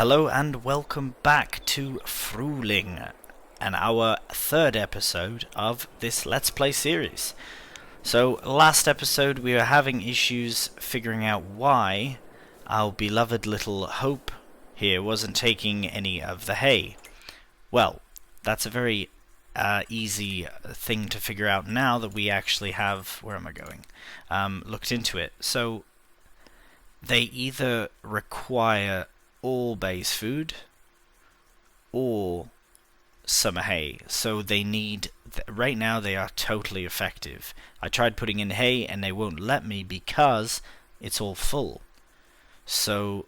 Hello and welcome back to Fruling, and our third episode of this Let's Play series. So, last episode we were having issues figuring out why our beloved little Hope here wasn't taking any of the hay. Well, that's a very easy thing to figure out now that we actually have, where am I going, looked into it. So, they either require all base food or summer hay, so they need right now they are totally effective. I tried putting in hay and they won't let me because it's all full. So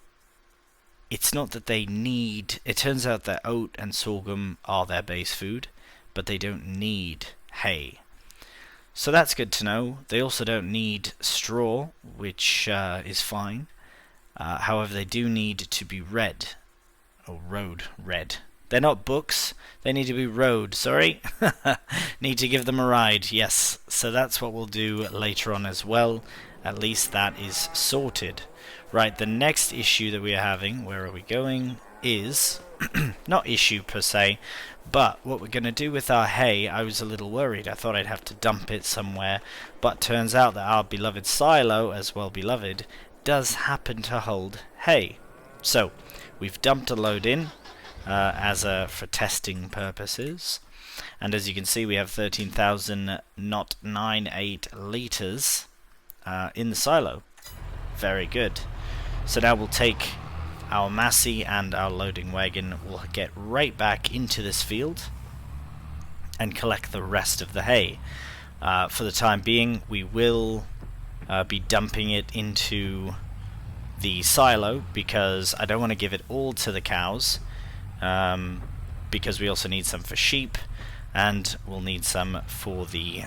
it's not that they need, it turns out that oat and sorghum are their base food, but they don't need hay. So that's good to know. They also don't need straw, which is fine. However, they do need to be read. Or read. They're not books, they need to be rode, sorry. Need to give them a ride, yes. So that's what we'll do later on as well. At least that is sorted. Right, the next issue that we are having, where are we going, is, not issue per se, but what we're going to do with our hay. I was a little worried. I thought I'd have to dump it somewhere, but turns out that our beloved silo, as well beloved, does happen to hold hay. So we've dumped a load in for testing purposes, and as you can see we have 13,098 litres in the silo. Very good. So now we'll take our Massey and our loading wagon, we'll get right back into this field and collect the rest of the hay. For the time being we will be dumping it into the silo because I don't want to give it all to the cows, because we also need some for sheep, and we'll need some for the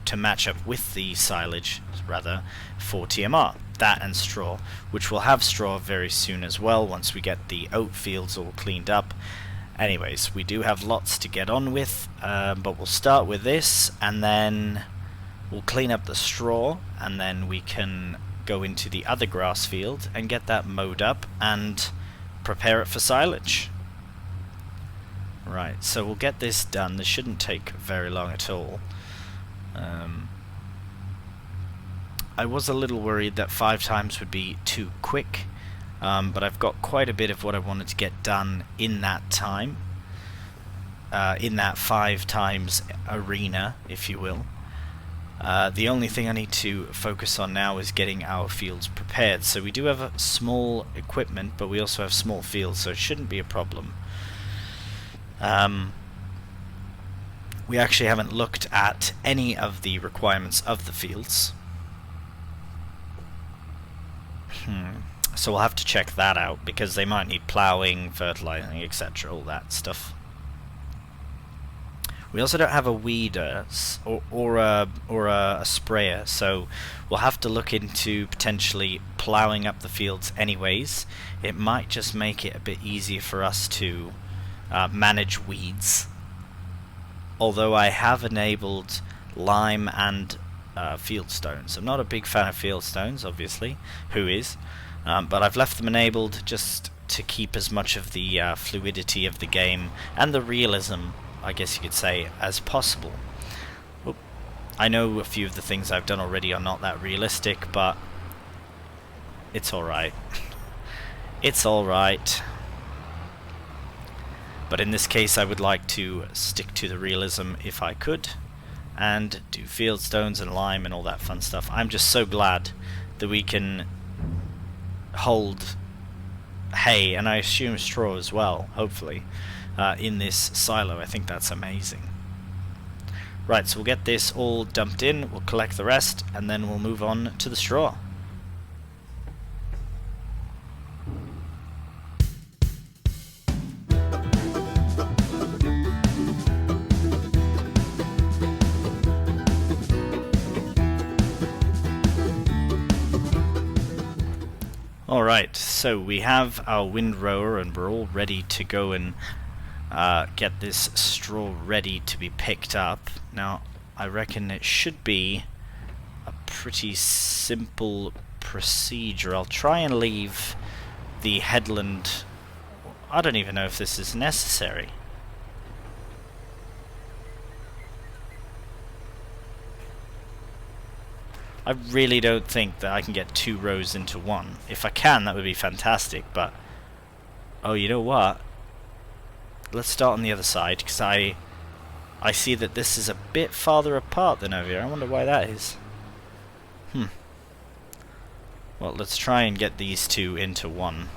to match up with the silage, rather, for TMR. That and straw, which we'll have straw very soon as well once we get the oat fields all cleaned up. Anyways, we do have lots to get on with, but we'll start with this and then we'll clean up the straw, and then we can go into the other grass field and get that mowed up and prepare it for silage. Right, so we'll get this done. This shouldn't take very long at all. I was a little worried that 5 times would be too quick, but I've got quite a bit of what I wanted to get done in that time, in that 5 times arena, if you will. The only thing I need to focus on now is getting our fields prepared. So we do have a small equipment, but we also have small fields, so it shouldn't be a problem. We actually haven't looked at any of the requirements of the fields. So we'll have to check that out, because they might need ploughing, fertilizing, etc., all that stuff. We also don't have a weeder or a sprayer, so we'll have to look into potentially ploughing up the fields anyways. It might just make it a bit easier for us to manage weeds. Although I have enabled lime and fieldstones. I'm not a big fan of fieldstones, obviously. Who is? But I've left them enabled just to keep as much of the fluidity of the game and the realism, I guess you could say, as possible. Oop. I know a few of the things I've done already are not that realistic, but it's alright. It's alright. But in this case I would like to stick to the realism if I could, and do fieldstones and lime and all that fun stuff. I'm just so glad that we can hold hay, and I assume straw as well, hopefully, in this silo. I think that's amazing. Right, so we'll get this all dumped in, we'll collect the rest, and then we'll move on to the straw. Alright, so we have our windrower and we're all ready to go and get this straw ready to be picked up. Now, I reckon it should be a pretty simple procedure. I'll try and leave the headland. I don't even know if this is necessary. I really don't think that I can get 2 rows into one. If I can, that would be fantastic, but... Oh, you know what? Let's start on the other side, because I see that this is a bit farther apart than over here. I wonder why that is. Well, let's try and get these 2 into one.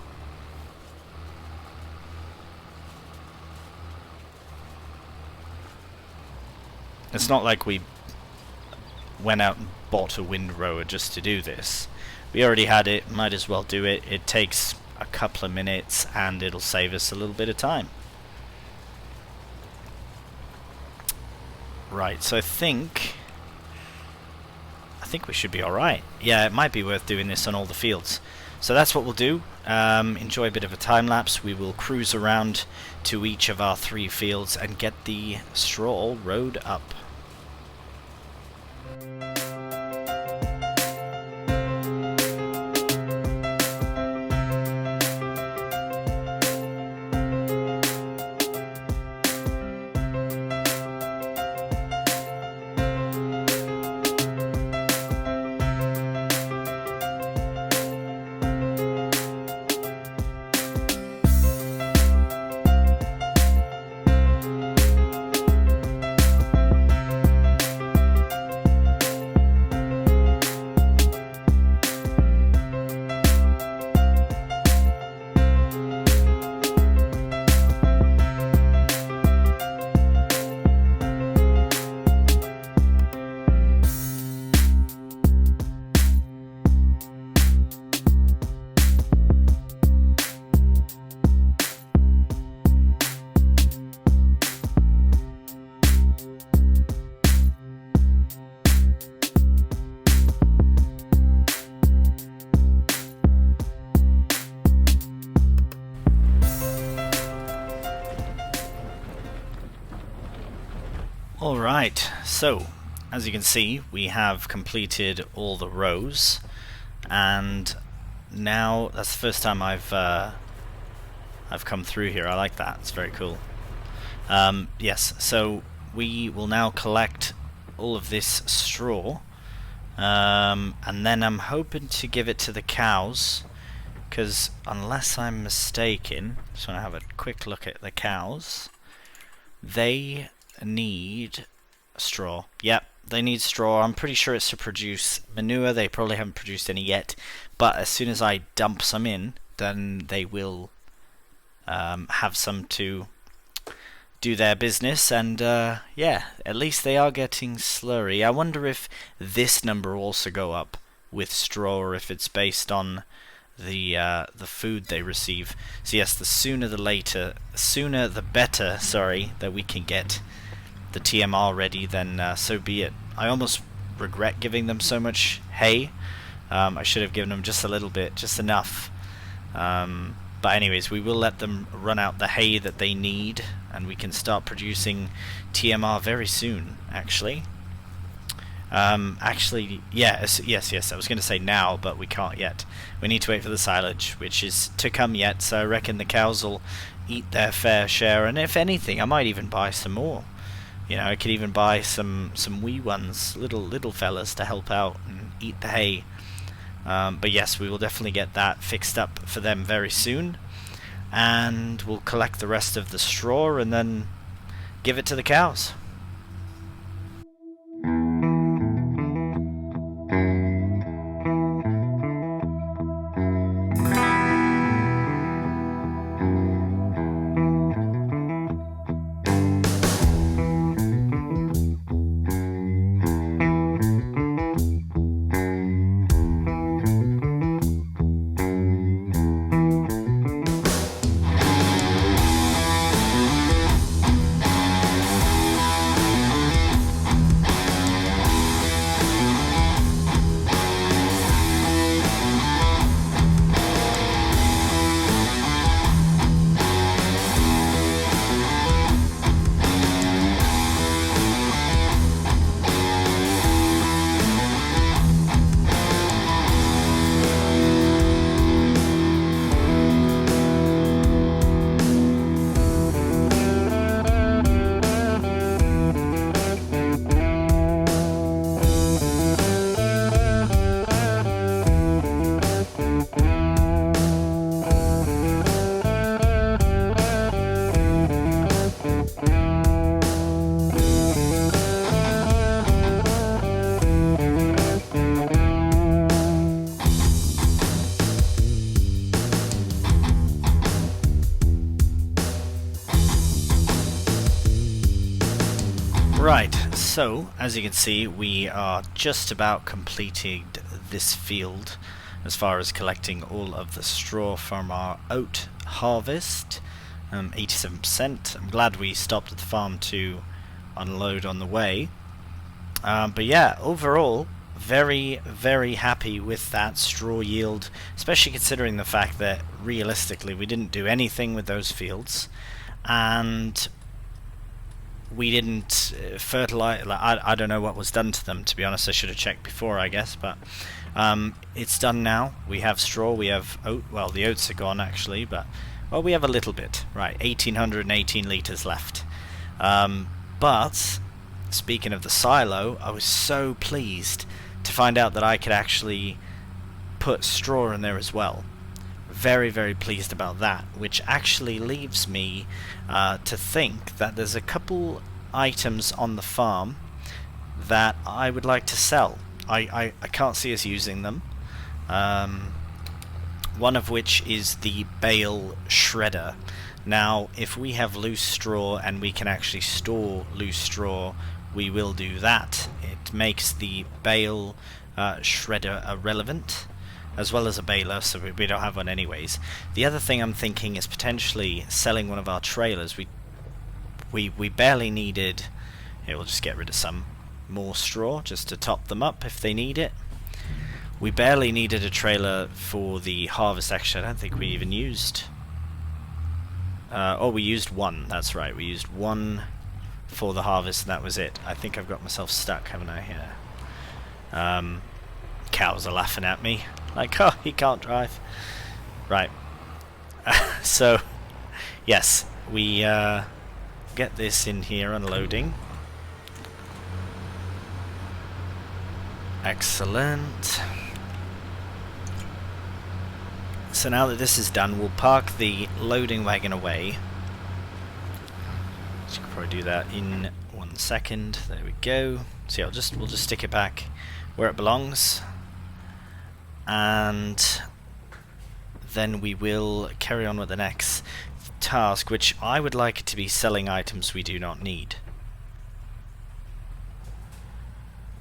It's not like we went out and bought a windrower just to do this. We already had it, might as well do it. It takes a couple of minutes and it'll save us a little bit of time. Right, so I think we should be alright. Yeah, it might be worth doing this on all the fields. So that's what we'll do. Enjoy a bit of a time lapse. We will cruise around to each of our 3 fields and get the straw rowed up. Alright, so as you can see we have completed all the rows, and now that's the first time I've come through here. I like that, it's very cool. Yes, so we will now collect all of this straw, and then I'm hoping to give it to the cows, because unless I'm mistaken, just want to have a quick look at the cows, they need straw. Yep, they need straw. I'm pretty sure it's to produce manure. They probably haven't produced any yet, but as soon as I dump some in, then they will have some to do their business. And yeah, at least they are getting slurry. I wonder if this number will also go up with straw, or if it's based on the food they receive. So yes, the sooner the better, sorry, that we can get the TMR ready, then so be it. I almost regret giving them so much hay. I should have given them just a little bit, just enough. But anyways, we will let them run out the hay that they need, and we can start producing TMR very soon, actually. Actually, yes, I was going to say now, but we can't yet. We need to wait for the silage, which is to come yet, so I reckon the cows will eat their fair share, and if anything, I might even buy some more. You know, I could even buy some wee ones, little fellas, to help out and eat the hay. But yes, we will definitely get that fixed up for them very soon, and we'll collect the rest of the straw and then give it to the cows. So, as you can see, we are just about completing this field as far as collecting all of the straw from our oat harvest. 87%. I'm glad we stopped at the farm to unload on the way. But yeah, overall, very, very happy with that straw yield, especially considering the fact that realistically we didn't do anything with those fields, and we didn't fertilize. I don't know what was done to them, to be honest. I should have checked before, I guess, but it's done now. We have straw, we have oat. Well, the oats are gone actually, but well, we have a little bit. Right, 1,818 litres left. But speaking of the silo, I was so pleased to find out that I could actually put straw in there as well. Very, very pleased about that, which actually leaves me to think that there's a couple items on the farm that I would like to sell. I can't see us using them. One of which is the bale shredder. Now, if we have loose straw and we can actually store loose straw, we will do that. It makes the bale shredder irrelevant, as well as a baler, so we don't have one anyways. The other thing I'm thinking is potentially selling one of our trailers. We barely needed. Here, we'll just get rid of some more straw just to top them up if they need it. We barely needed a trailer for the harvest. Actually, I don't think we even used. Oh, we used one. That's right. We used one for the harvest, and that was it. I think I've got myself stuck, haven't I? Here. Cows are laughing at me. Like, oh, he can't drive. Right. So, yes, we get this in here unloading. Excellent. So now that this is done, we'll park the loading wagon away. So you can probably do that in 1 second. There we go. So yeah, we'll just stick it back where it belongs, and then we will carry on with the next task, which I would like it to be selling items we do not need.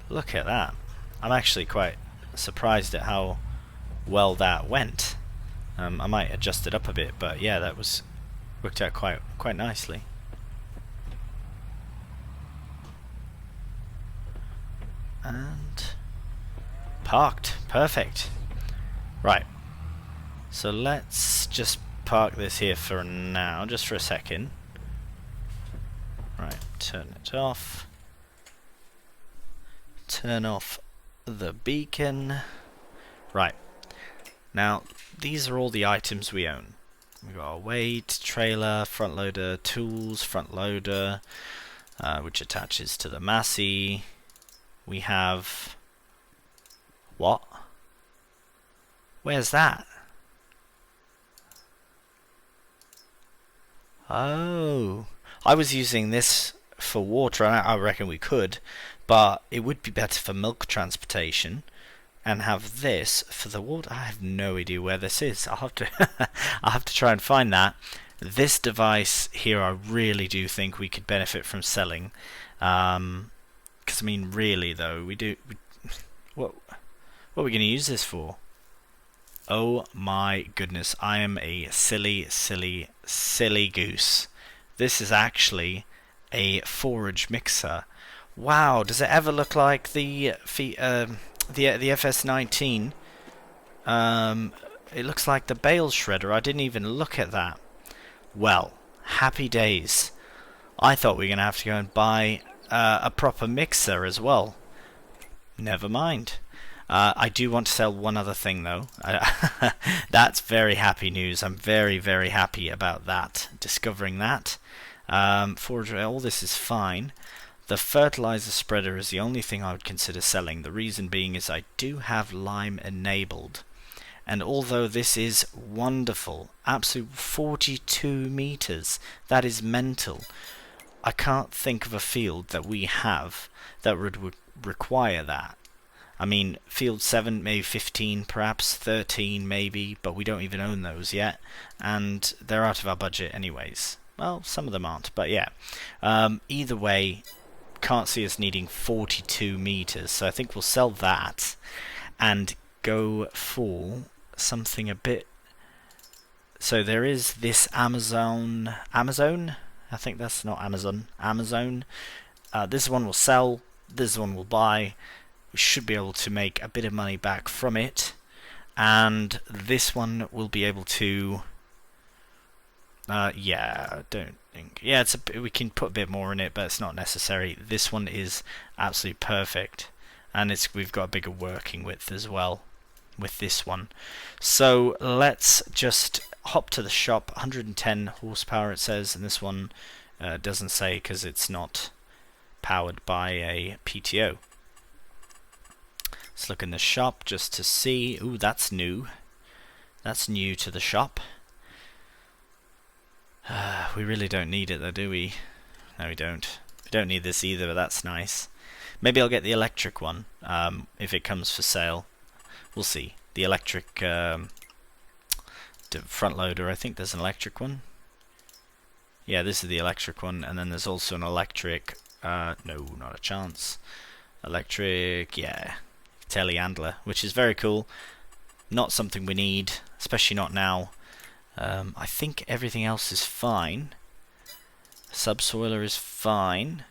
Look at that. I'm actually quite surprised at how well that went. I might adjust it up a bit, but yeah, that was worked out quite nicely. And parked. Perfect. Right. So let's just park this here for now, just for a second. Right, turn it off. Turn off the beacon. Right. Now, these are all the items we own. We've got our weight, trailer, front loader, tools, front loader, which attaches to the Massey. We have... What? Where's that? Oh, I was using this for water, and I reckon we could, but it would be better for milk transportation, and have this for the water. I have no idea where this is. I'll have to I'll have to try and find that. This device here, I really do think we could benefit from selling, because I mean, really though, what are we going to use this for? Oh my goodness, I am a silly goose. This is actually a forage mixer. Wow, does it ever look like the FS19? It looks like the bale shredder. I didn't even look at that. Well, happy days. I thought we were going to have to go and buy a proper mixer as well. Never mind. I do want to sell one other thing though. That's very happy news. I'm very, very happy about that. Discovering that. Forage, all this is fine. The fertilizer spreader is the only thing I would consider selling. The reason being is I do have Lime enabled. And although this is wonderful, absolute 42 meters, that is mental. I can't think of a field that we have that would require that. I mean, field 7, maybe 15, perhaps 13, maybe, but we don't even own those yet, and they're out of our budget anyways. Well, some of them aren't, but yeah. Either way, can't see us needing 42 meters, so I think we'll sell that and go for something a bit. So there is this Amazon, I think that's not Amazon. This one will sell, this one will buy. We should be able to make a bit of money back from it, and this one will be able to yeah, I don't think, yeah, it's we can put a bit more in it, but it's not necessary. This one is absolutely perfect, and we've got a bigger working width as well with this one. So let's just hop to the shop. 110 horsepower it says, and this one doesn't say because it's not powered by a PTO. Let's look in the shop just to see. Ooh, that's new. That's new to the shop. We really don't need it though, do we? No, we don't. We don't need this either, but that's nice. Maybe I'll get the electric one if it comes for sale. We'll see. The electric front loader, I think there's an electric one. Yeah, this is the electric one, and then there's also an electric, no, not a chance. Electric, yeah, telehandler, which is very cool. Not something we need, especially not now. I think everything else is fine. Subsoiler is fine.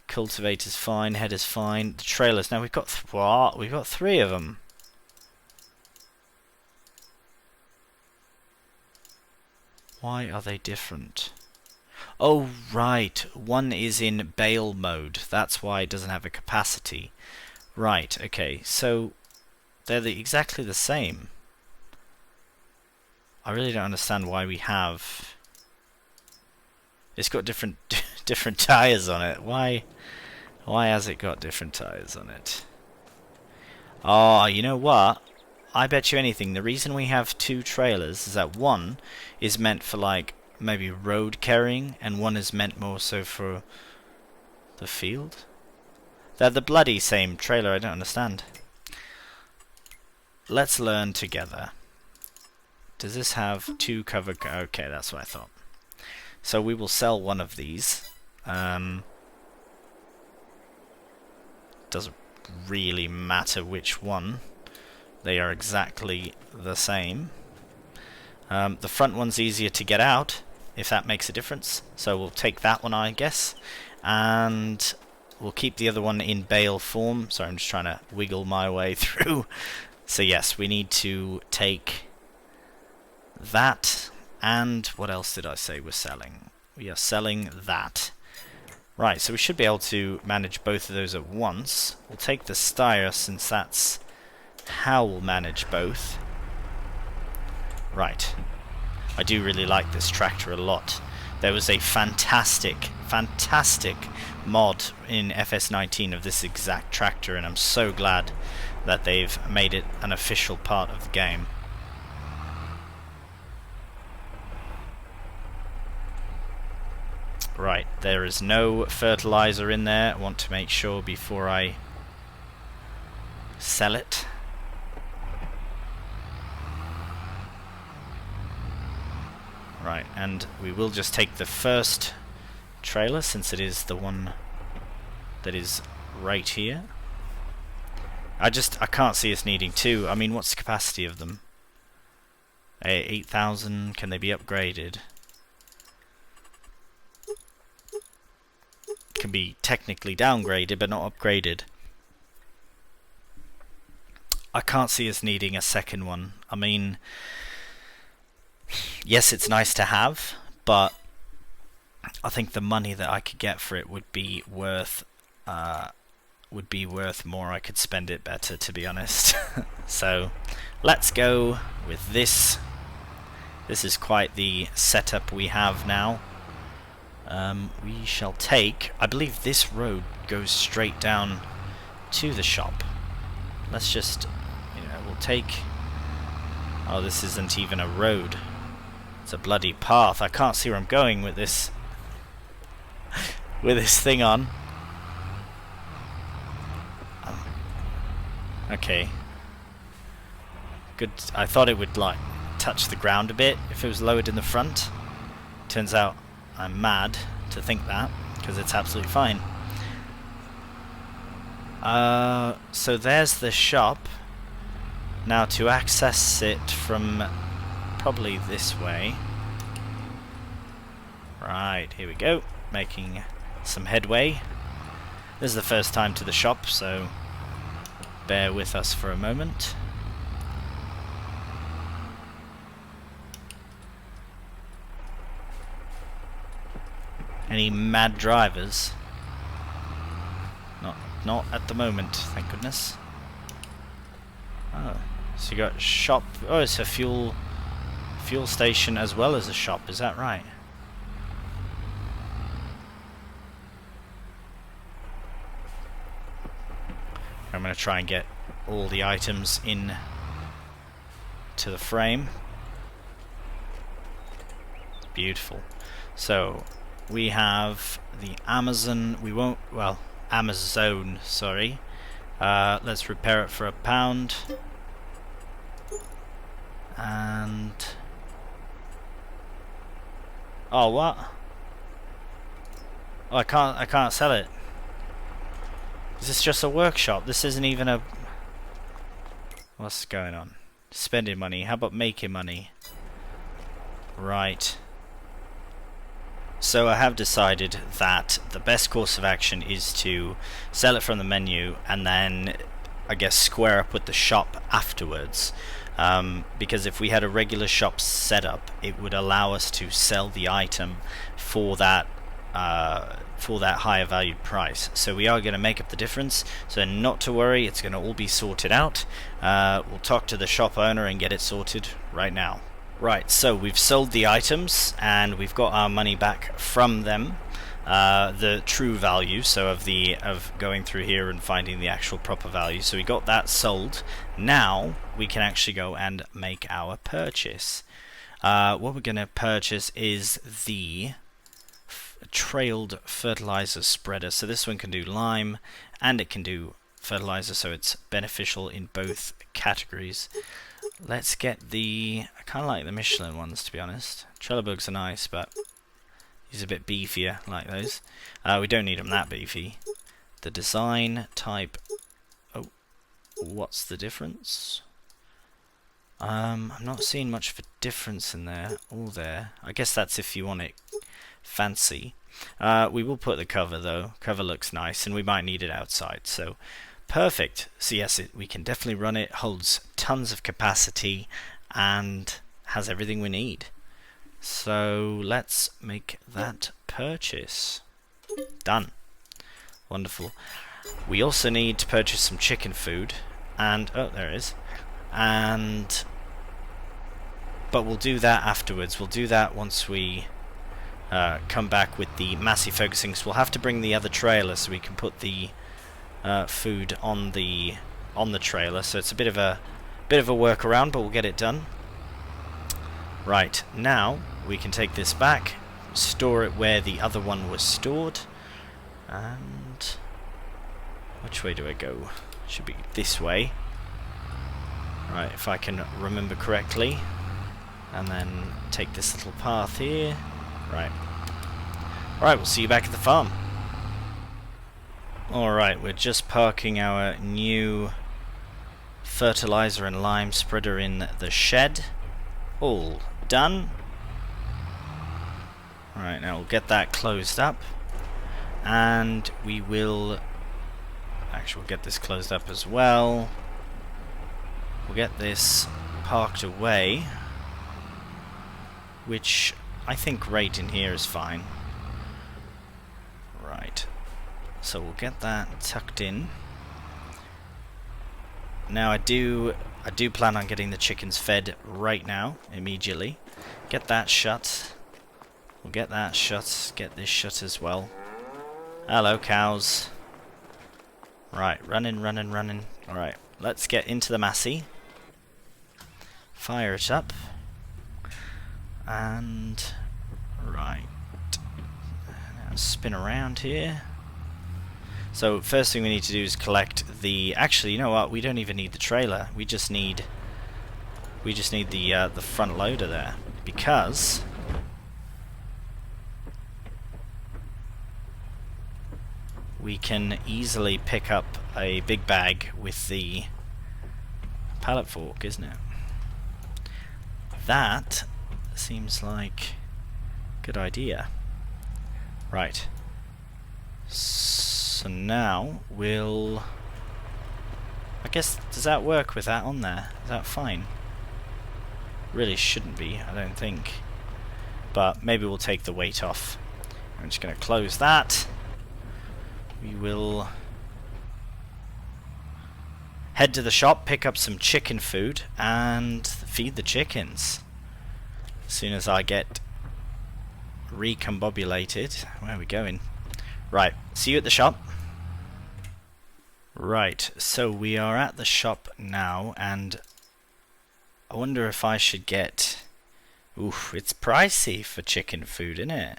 Cultivator's fine. Header's fine. The trailers. Now we've got what? We've got 3 of them. Why are they different? Oh right, one is in bale mode. That's why it doesn't have a capacity. Right. Okay. So they're exactly the same. I really don't understand why we have. It's got different different tires on it. Why has it got different tires on it? Oh, you know what? I bet you anything. The reason we have 2 trailers is that one is meant for like maybe road carrying, and one is meant more so for the field. They're the bloody same trailer. I don't understand. Let's learn together. Does this have 2 cover? Okay, that's what I thought. So we will sell one of these. Doesn't really matter which one. They are exactly the same. The front one's easier to get out, if that makes a difference. So we'll take that one, I guess. And we'll keep the other one in bale form. Sorry, I'm just trying to wiggle my way through. So yes, we need to take that, and what else did I say we're selling? We are selling that. Right, so we should be able to manage both of those at once. We'll take the Steyr, since that's how we'll manage both. Right. I do really like this tractor a lot. There was a fantastic mod in FS19 of this exact tractor, and I'm so glad that they've made it an official part of the game. Right, there is no fertilizer in there. I want to make sure before I sell it. Right, and we will just take the first trailer, since it is the one that is right here. I can't see us needing 2. I mean, what's the capacity of them? 8,000. Can they be upgraded? Can be technically downgraded, but not upgraded. I can't see us needing a second one. I mean, yes, it's nice to have, but I think the money that I could get for it would be worth more. I could spend it better, to be honest. So let's go with this. This is quite the setup we have now. We shall take, I believe this road goes straight down to the shop. Let's just, we'll take, oh, this isn't even a road. It's a bloody path. I can't see where I'm going with this thing on. Okay. Good. I thought it would like touch the ground a bit if it was lowered in the front. Turns out I'm mad to think that, because it's absolutely fine. So there's the shop. Now to access it from probably this way. Right, here we go. Making some headway. This is the first time to the shop, so bear with us for a moment. Any mad drivers? Not at the moment, thank goodness. Oh, so you got shop. Oh, it's a fuel station as well as a shop. Is that right? I'm going to try and get all the items in to the frame. Beautiful. So we have the Amazon. We won't. Well, Amazon. Sorry. Let's repair it for £1. And oh, what? Oh, I can't sell it. Is this just a workshop? This isn't even a... What's going on? Spending money. How about making money? Right. So I have decided that the best course of action is to sell it from the menu and then, I guess, square up with the shop afterwards. Because if we had a regular shop set up, it would allow us to sell the item for that higher valued price. So we are going to make up the difference, so not to worry, it's going to all be sorted out. We'll talk to the shop owner and get it sorted right now. Right, so we've sold the items and we've got our money back from them, the true value, so of going through here and finding the actual proper value. So we got that sold. Now we can actually go and make our purchase. What we're going to purchase is the trailed fertilizer spreader. So this one can do lime and it can do fertilizer, so it's beneficial in both categories. Let's get the... I kind of like the Michelin ones, to be honest. Trelleborgs are nice, but these are a bit beefier, I like those. We don't need them that beefy. The design type... Oh, what's the difference? I'm not seeing much of a difference in there or there. I guess that's if you want it fancy. We will put the cover, though. Cover looks nice, and we might need it outside, so... Perfect. So yes, we can definitely run it, holds tons of capacity and has everything we need. So let's make that purchase. Done. Wonderful. We also need to purchase some chicken food and oh, there it is. But we'll do that afterwards. We'll do that once we come back with the Massey focusing. So we'll have to bring the other trailer so we can put the food on the trailer, so it's a bit of a workaround, but we'll get it done. Right, now we can take this back, store it where the other one was stored, and which way do I go? Should be this way. Right, if I can remember correctly, and then take this little path here. Right. Alright, we'll see you back at the farm. Alright, we're just parking our new fertilizer and lime spreader in the shed. All done. Alright, now we'll get that closed up. And we will... Actually, we'll get this closed up as well. We'll get this parked away. Which I think right in here is fine. Right. So we'll get that tucked in. Now I do plan on getting the chickens fed right now, immediately. Get that shut. We'll get that shut. Get this shut as well. Hello, cows. Right, running. Alright, let's get into the Massey. Fire it up. And... Right. Now spin around here. So first thing we need to do is collect the... Actually, you know what? We don't even need the trailer. We just need the front loader there, because we can easily pick up a big bag with the pallet fork, isn't it? That seems like a good idea. Right. So now we'll... I guess, does that work with that on there? Is that fine? Really shouldn't be, I don't think. But maybe we'll take the weight off. I'm just going to close that. We will head to the shop, pick up some chicken food, and feed the chickens. As soon as I get recombobulated. Where are we going? Right, see you at the shop. Right, so we are at the shop now, and I wonder if I should get... Oof, it's pricey for chicken food, isn't it?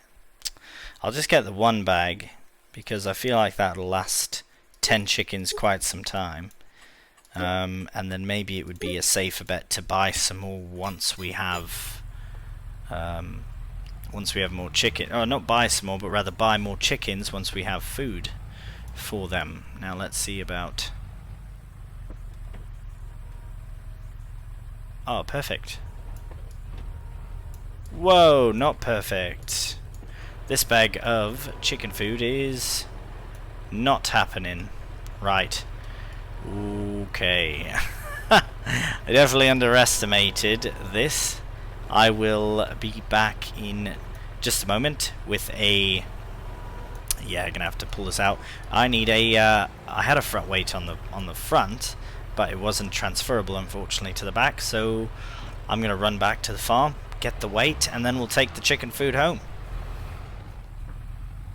I'll just get the one bag, because I feel like that'll last 10 chickens quite some time. And then maybe it would be a safer bet to buy some more once we have more chicken. Oh, not buy some more, but rather buy more chickens once we have food for them. Now let's see about... Oh, perfect. Whoa, not perfect. This bag of chicken food is not happening. Right. Okay. I definitely underestimated this. I will be back in just a moment with a... Yeah, gonna have to pull this out. I need a... I had a front weight on the front, but it wasn't transferable, unfortunately, to the back. So I'm gonna run back to the farm, get the weight, and then we'll take the chicken food home.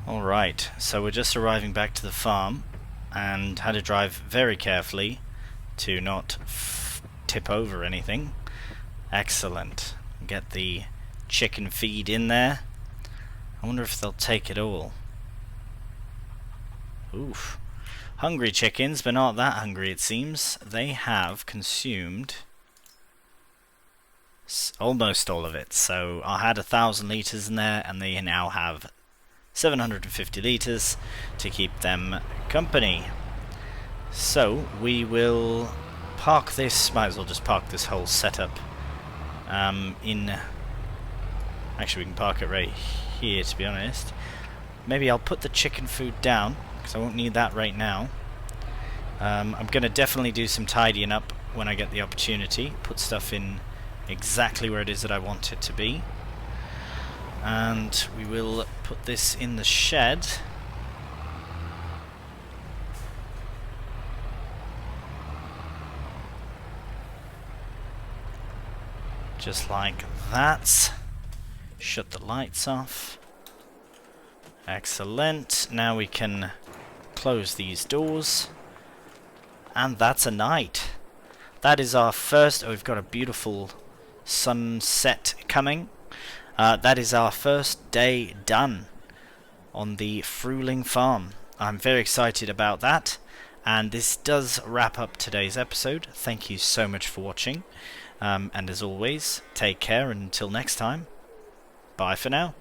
All right. So we're just arriving back to the farm, and had to drive very carefully to not tip over anything. Excellent. Get the chicken feed in there. I wonder if they'll take it all. Oof. Hungry chickens, but not that hungry it seems. They have consumed almost all of it. So I had 1,000 litres in there, and they now have 750 litres to keep them company. So we will park this, might as well just park this whole setup in... Actually, we can park it right here, to be honest. Maybe I'll put the chicken food down, because I won't need that right now. I'm going to definitely do some tidying up when I get the opportunity. Put stuff in exactly where it is that I want it to be. And we will put this in the shed. Just like that. Shut the lights off. Excellent. Now we can close these doors. And that's a night. That is our first... Oh, we've got a beautiful sunset coming. That is our first day done on the Fruling farm. I'm very excited about that. And this does wrap up today's episode. Thank you so much for watching. And as always, take care, and until next time, bye for now.